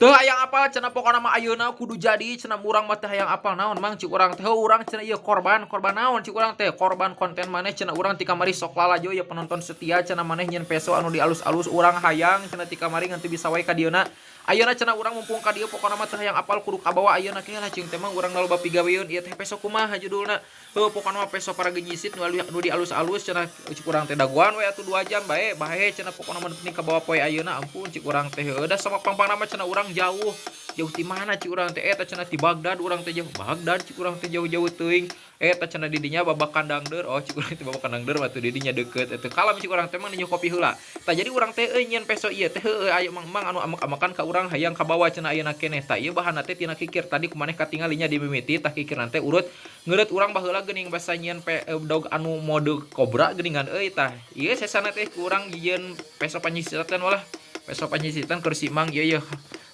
Teu hayang apal cenah pokona mah ayeuna kudu jadi cenah urang mah teu hayang apal naon mang cik urang teh urang cenah ieu korban naon cik urang teh korban konten maneh cenah urang ti kamari sok lalajo ya penonton setia cenah maneh nyeun peso anu dialus-alus urang hayang cenah ti kamari ngan teu bisa wae ka dieuna ayeuna cenah urang mumpung ka dieu pokona mah teu hayang apal kudu kabawa ayeuna ke lah cing teh mah urang loba pigaweun ieu teh peso kumaha judulna heuh pokona mah peso para genyisit nu dialus-alus cenah cik urang teh daguan we atuh 2 jam bae bae cenah pokona mah penting kabawa poe ayeuna ampun cik urang teh heuh da sama pang-pangna mah cenah urang jauh ti mana cik urang teh eta cenah ti Bagdad urang teh jauh Bagdad cik urang teh jauh-jauh teuing eta cenah di dinya babakan dangdeur oh cik urang teh babakan dangdeur mah teu di dinya deukeut eta kalam cik urang teh mah nyu kopi heula tah jadi urang teh nyieun peso ieu teh heueuh aya mang anu amak-amakan ka urang hayang kabawa cenah ayeuna keneh tah ieu bahanna teh tina kikir tadi kumaneh katinggalinya di mimiti tah kikir teh urut ngeureut urang baheula geuning basa nyieun dog anu mode kobra geuningan euy tah ieu sesana teh ku urang nyieun peso panyisitan walah peso panyisitan keur si mang ieu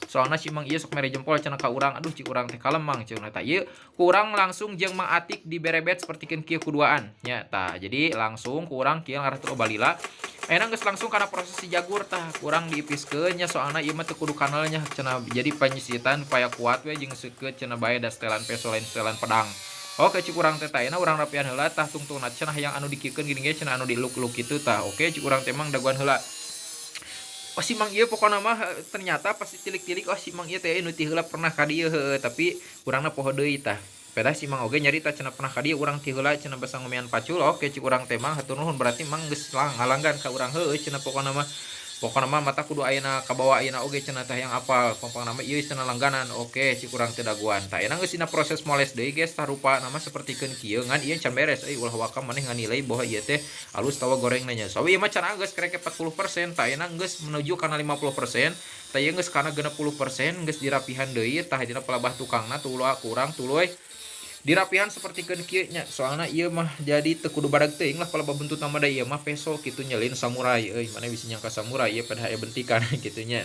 soalnya si mang ieu sok mere jempol cenah ka urang aduh cik urang teh kalem mang cenah tah ieu kurang langsung jeung Mang Atik diberebet sapertikeun kieu kuduaan nya tah jadi langsung kurang kieu ngarah teu balila ayeuna geus langsung kana proses si jagur tah kurang diipiskeun nya soalna ieu mah teu kudu kanalnya cenah jadi panyisitan supaya kuat we jeung seukeut cenah bae da setelan peso lain setelan pedang. Oke cik urang teh tah ayeuna urang rapian heula tah tungtungna cenah hayang anu dikiekeun gini ge cenah anu diluk-luk kitu tah oke cik urang teh mang daguan heula. Oh si mang ieu pokona mah ternyata pas tilik-tilik oh si mang ieu teh nu ti heula pernah ka dieu heueuh tapi urangna poho deui tah. Peda si mang oge nyarita cenah pernah ka dieu urang ti heula cenah basa ngomean pacul oke cik urang teh mang hatur nuhun berarti mang geus ngalanggan ka urang heueuh cenah pokona mah mata kudu ayeuna kabawa ayeuna oge cenah tah yang apal pang-pangna mah ieu cenah langganan oke cik urang teh daguan tah ayeuna geus dina proses moles deui geus tah rupa nama sapertikeun kieu ngan ieu can beres ulah wakam maneh nganilai bahwa ieu teh alus tawa goreng nya sawi ieu mah can geus kerek 40% tah ayeuna geus menuju kana 50% tah ieu geus kana 60% geus dirapihan deui tah dina pelabah tukangna tulah kurang tuluy dirapihan sapertikeun kieu nya soalna ieu mah jadi teu kudu badag teuing lah pelabah buntut nama da ieu mah peso kitu nyelin samurai euy maneh bisa nyangka samurai ieu pada aya bentikan kitu nya.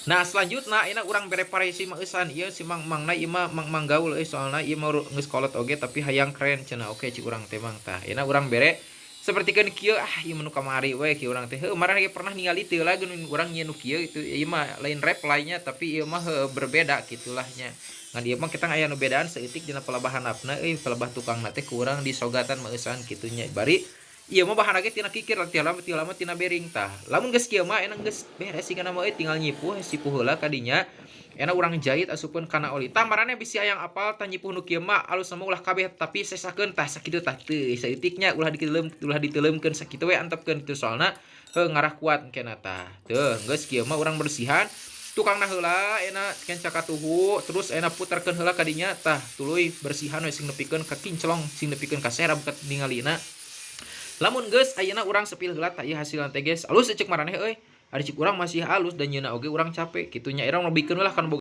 Nah selanjutnya ayeuna urang bere paresi mah eusan ieu si mangna ieu mah mang gaul euy soalna ieu mah geus kolot oge tapi hayang keren cenah oke cik urang teh mang tah ayeuna urang bere sapertikeun kieu ieu menu kamari we kieu urang teh heuh marah ge pernah ningali teu lah geun urang nyieun kieu itu ieu mah lain reply-nya tapi ieu mah berbeda gitulah nya. Ngan ieu mah kita aya nu bedaan saeutik dina pelabahanapna euy pelabah tukangna teh kurang disogatan mah eusan kitu nya bari ieu mah bahanna ge tina kikir ti lama tina bering tah lamun geus kieu mah enak geus beres sigana mah euy tinggal nyipuh sipuh heula ka dinya enak urang jahit asupkeun kana oli tah marane bisi hayang apal tah nyipuh nu kieu mah alus mah ulah kabeh tapi sesakeun tah sakitu tah teu saeutiknya ulah diteuleumkeun sakitu we antepkeun kitu soalna ngarah kuat keneh tah teu geus kieu mah urang bersihan tukangna heula enak kenca katuhu terus enak puterkeun heula ka dinya tah tuluy bersihan we sing nepikeun ka kinclong sing nepikeun ka serab kat ningalina lamun geus ayeuna urang sepil heula tah ieu hasilna teh geus alus cek maraneh euy ari cik urang masih halus dan nyeuna oge urang capek kitu nya irang lebihkeun lah kan